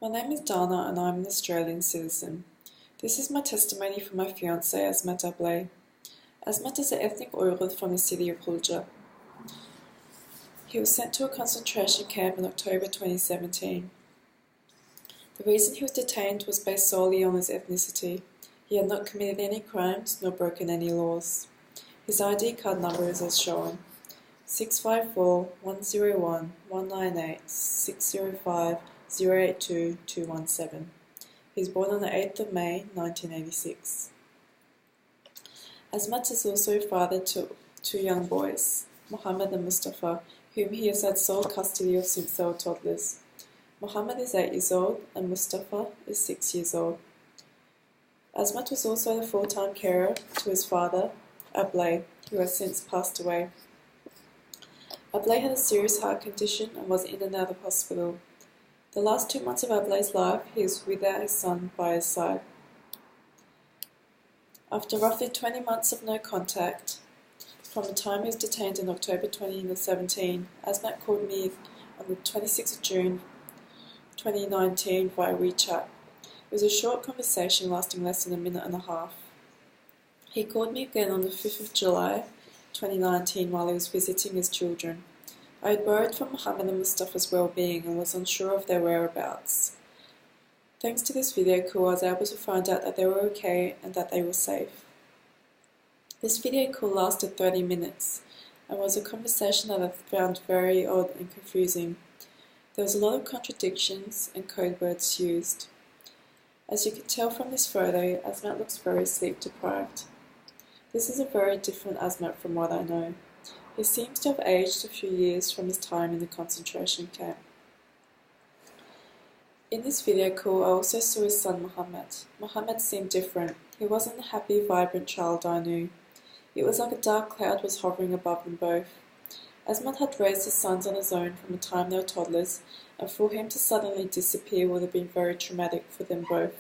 My name is Dana and I'm an Australian citizen. This is my testimony from my fiancé Azmat Ablay. Azmat is an ethnic Uygur from the city of Hulja. He was sent to a concentration camp in October 2017. The reason he was detained was based solely on his ethnicity. He had not committed any crimes nor broken any laws. His ID card number is as shown: 654 101 198 605 082 217. He was born on the 8th of May 1986. Azmat is also father to two young boys, Mohammed and Mustafa, whom he has had sole custody of since they were toddlers. Mohammed is 8 years old and Mustafa is 6 years old. Azmat was also the full-time carer to his father, Ablay, who has since passed away. Ablay had a serious heart condition and was in and out of hospital. The last 2 months of Ablay's life, he was without his son by his side. After roughly 20 months of no contact, from the time he was detained in October 2017, Azmat called me on the 26th of June 2019 via WeChat. It was a short conversation lasting less than a minute and a half. He called me again on the 5th of July 2019 while he was visiting his children. I had worried for Mohammed and Mustafa's well-being and was unsure of their whereabouts. Thanks to this video call, I was able to find out that they were okay and that they were safe. This video call lasted 30 minutes and was a conversation that I found very odd and confusing. There was a lot of contradictions and code words used. As you can tell from this photo, Azmat looks very sleep-deprived. This is a very different Azmat from what I know. He seems to have aged a few years from his time in the concentration camp. In this video call, I also saw his son Mohammed. Mohammed seemed different. He wasn't the happy, vibrant child I knew. It was like a dark cloud was hovering above them both. Azmat had raised his sons on his own from the time they were toddlers, and for him to suddenly disappear would have been very traumatic for them both.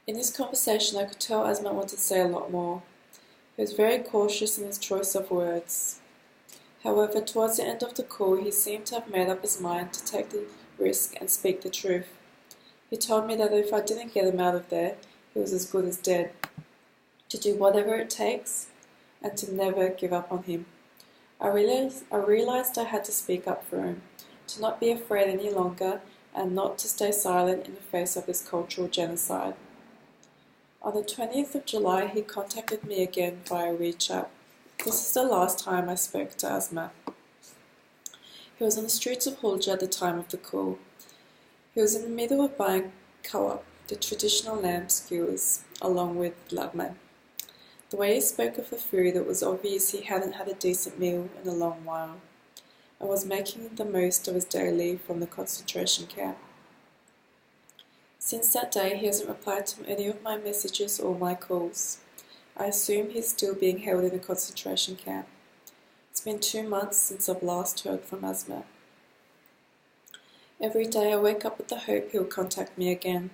In this conversation, I could tell Azmat wanted to say a lot more. He was very cautious in his choice of words. However, towards the end of the call, he seemed to have made up his mind to take the risk and speak the truth. He told me that if I didn't get him out of there, he was as good as dead, to do whatever it takes, and to never give up on him. I realized I had to speak up for him, to not be afraid any longer, and not to stay silent in the face of this cultural genocide. On the 20th of July, he contacted me again via WeChat. This is the last time I spoke to Azmat. He was on the streets of Hulja at the time of the call. He was in the middle of buying kawab, the traditional lamb skewers, along with labman. The way he spoke of the food, it was obvious he hadn't had a decent meal in a long while, and was making the most of his day leave from the concentration camp. Since that day, he hasn't replied to any of my messages or my calls. I assume he's still being held in a concentration camp. It's been 2 months since I've last heard from Azmat. Every day I wake up with the hope he'll contact me again.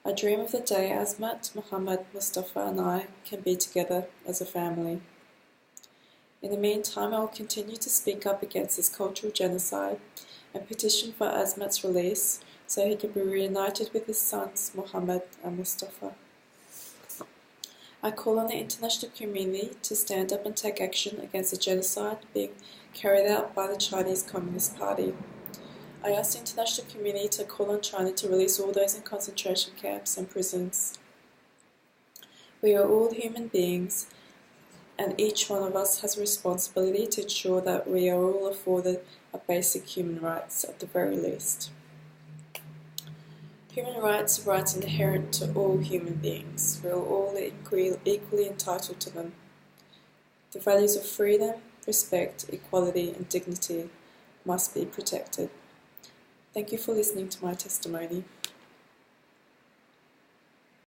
I dream of the day Azmat, Mohammed, Mustafa and I can be together as a family. In the meantime, I will continue to speak up against this cultural genocide and petition for Azmat's release so he can be reunited with his sons, Mohammed and Mustafa. I call on the international community to stand up and take action against the genocide being carried out by the Chinese Communist Party. I ask the international community to call on China to release all those in concentration camps and prisons. We are all human beings, and each one of us has a responsibility to ensure that we are all afforded our basic human rights at the very least. Human rights are rights inherent to all human beings. We are all equally entitled to them. The values of freedom, respect, equality and dignity must be protected. Thank you for listening to my testimony.